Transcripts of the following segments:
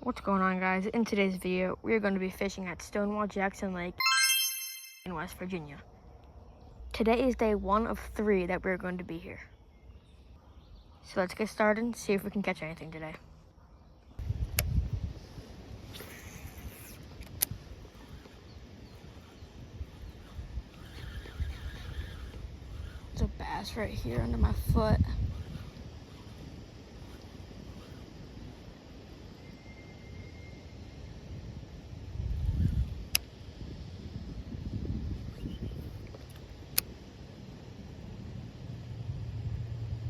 What's going on, guys? In today's video, we are going to be fishing at Stonewall Jackson Lake in West Virginia. Today is day 1 of 3 that we're going to be here. So let's get started and see if we can catch anything today. There's a bass right here under my foot.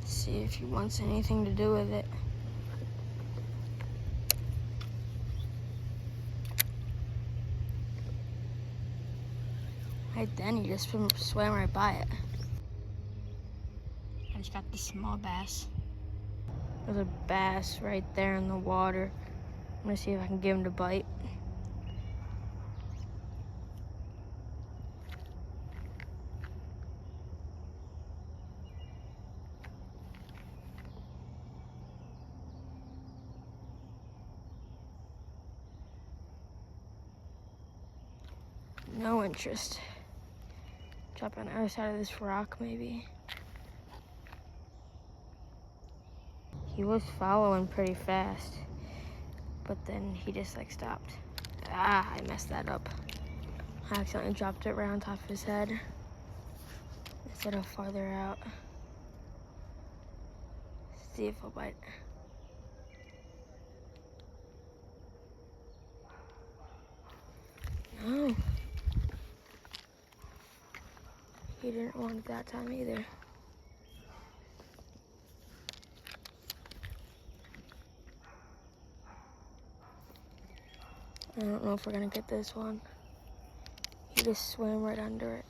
See if he wants anything to do with it. Right then, he just swam right by it. I just got this small bass. There's a bass right there in the water. I'm gonna see if I can get him to bite. No interest. Drop on the other side of this rock, maybe. He was following pretty fast, but then he just stopped. I messed that up. I accidentally dropped it right on top of his head instead of farther out. See if he'll bite. No. He didn't want it that time either. I don't know if we're gonna get this one. He just swam right under it.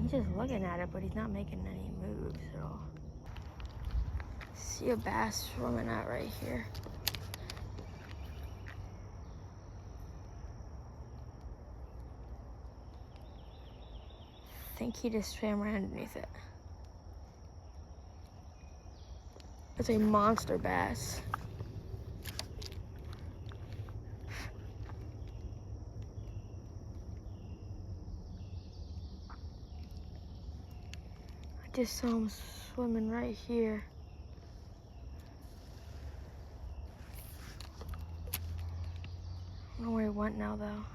He's just looking at it, but he's not making any moves at all. See a bass swimming out right here. I think he just swam right underneath it. It's a monster bass. I just saw him swimming right here. I don't know where he went now, though.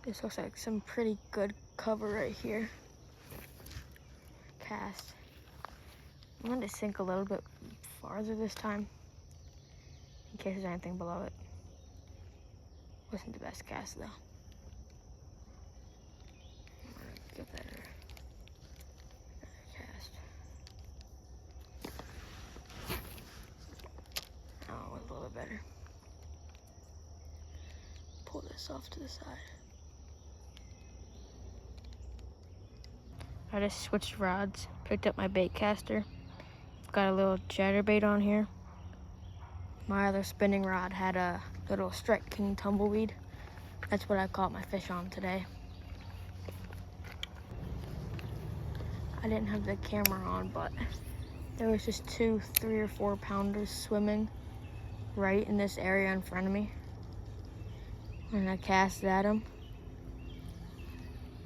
This looks like some pretty good cover right here. Cast. I'm going to sink a little bit farther this time, in case there's anything below it. Wasn't the best cast, though. I'm going to give that another cast. Oh, it was a little bit better. Pull this off to the side. I just switched rods, picked up my bait caster. Got a little chatterbait on here. My other spinning rod had a little Strike King tumbleweed. That's what I caught my fish on today. I didn't have the camera on, but there was just 2 3 or 4 pounders swimming right in this area in front of me. And I cast at them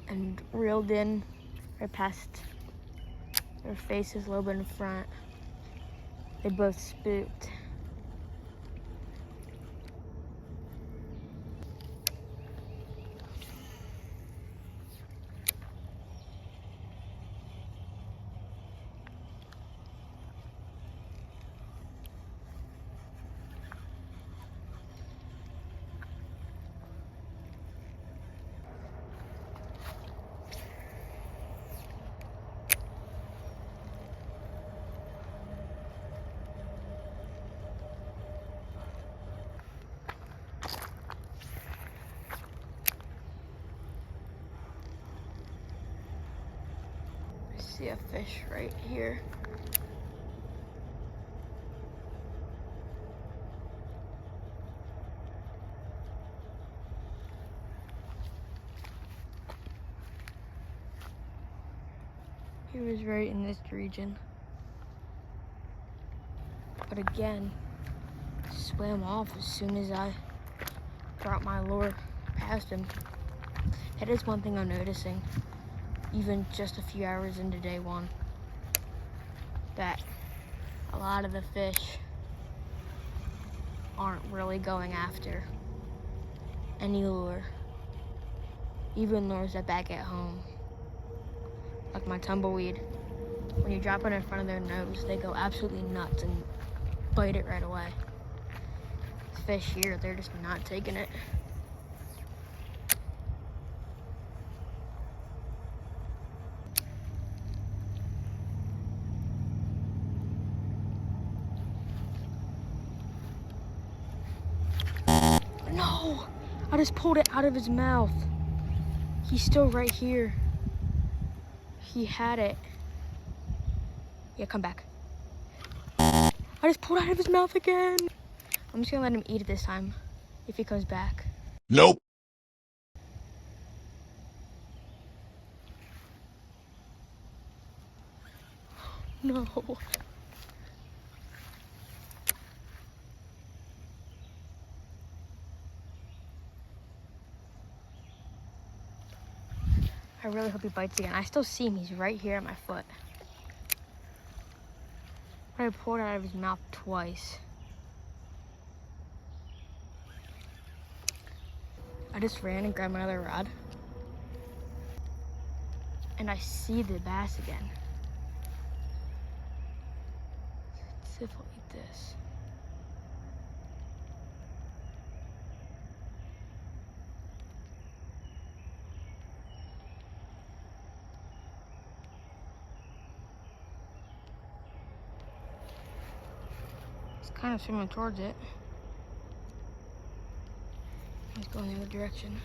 and reeled in right past their faces a little bit in front. They both spooked. See a fish right here. He was right in this region. But again, swam off as soon as I brought my lure past him. That is one thing I'm noticing, even just a few hours into day one, that a lot of the fish aren't really going after any lure, even lures that back at home. Like my tumbleweed, when you drop it in front of their nose, they go absolutely nuts and bite it right away. Fish here, they're just not taking it. No! I just pulled it out of his mouth. He's still right here. He had it. Yeah, come back. I just pulled it out of his mouth again. I'm just gonna let him eat it this time, if he comes back. Nope. No. I really hope he bites again. I still see him. He's right here at my foot. I pulled it out of his mouth twice. I just ran and grabbed another rod. And I see the bass again. Let's see if I'll eat this. It's kind of swimming towards it. He's going the other direction.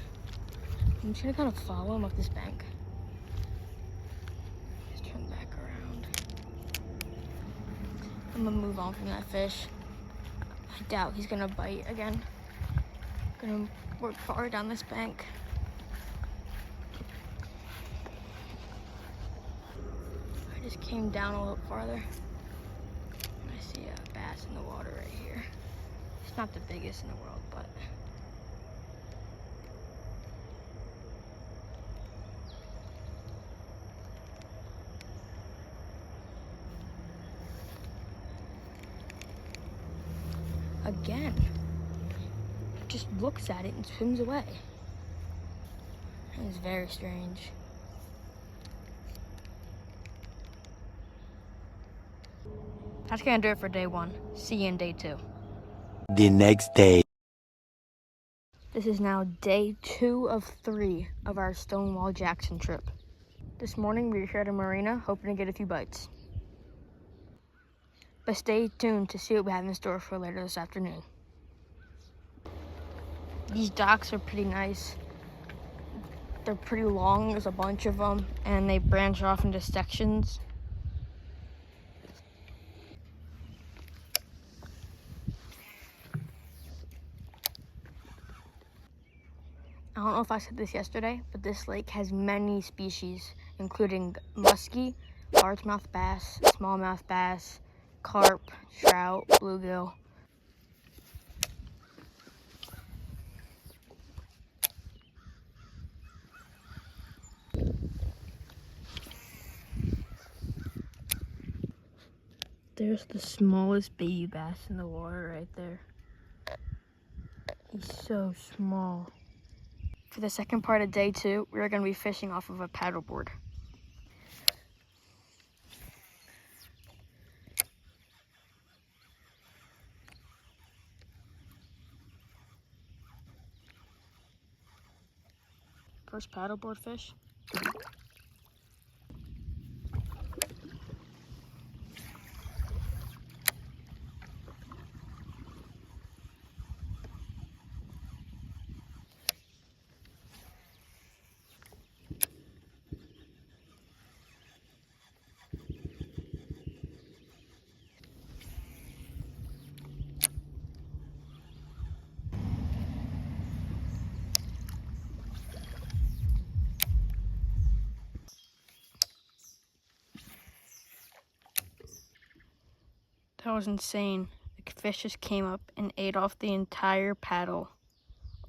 I'm just gonna kind of follow him up this bank. Just turn back around. I'm gonna move on from that fish. I doubt he's gonna bite again. I'm gonna work far down this bank. I just came down a little farther. And I see a bass in the water right here. It's not the biggest in the world, but again, just looks at it and swims away. It's very strange. That's gonna do it for day one. See you in day two. The next day. This is now day 2 of 3 of our Stonewall Jackson trip. This morning we were here at a marina hoping to get a few bites. But stay tuned to see what we have in store for later this afternoon. These docks are pretty nice. They're pretty long, there's a bunch of them, and they branch off into sections. I don't know if I said this yesterday, but this lake has many species, including muskie, largemouth bass, smallmouth bass, carp, trout, bluegill. There's the smallest baby bass in the water right there. He's so small. For the second part of day 2, we're going to be fishing off of a paddleboard. First paddleboard fish. was insane. The fish just came up and ate off the entire paddle,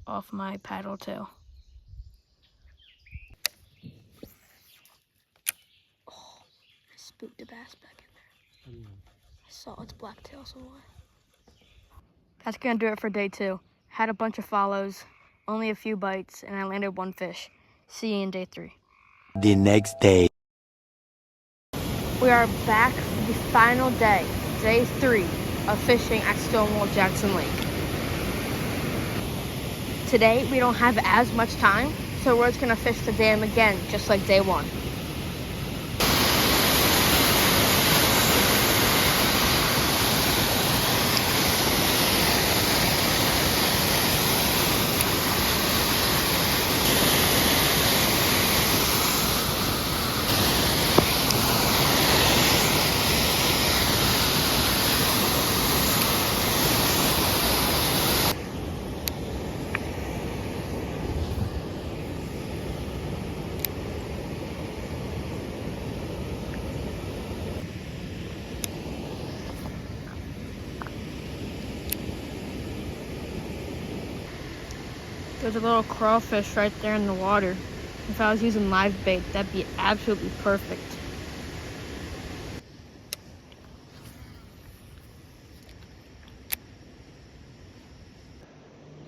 off my paddle tail. Oh, I spooked a bass back in there. I saw its black tail somewhere. That's gonna do it for day 2. Had a bunch of follows, only a few bites, and I landed 1 fish. See you in day 3. The next day. We are back for the final day, day 3 of fishing at Stonewall Jackson Lake. Today we don't have as much time, so we're just gonna fish the dam again, just like day 1. There's a little crawfish right there in the water. If I was using live bait, that'd be absolutely perfect.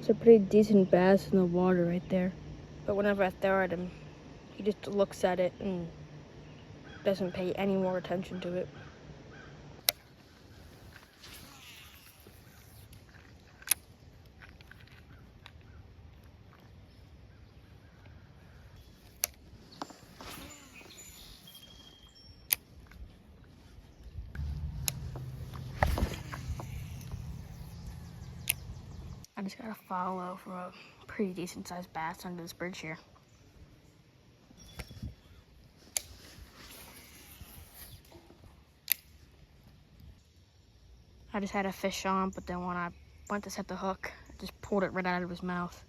It's a pretty decent bass in the water right there. But whenever I throw at him, he just looks at it and doesn't pay any more attention to it. I just got a follow for a pretty decent sized bass under this bridge here. I just had a fish on, but then when I went to set the hook, I just pulled it right out of his mouth.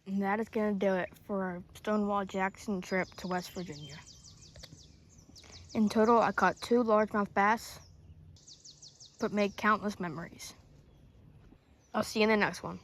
And that is gonna do it for our Stonewall Jackson trip to West Virginia. In total, I caught 2 largemouth bass, but made countless memories. I'll see you in the next one.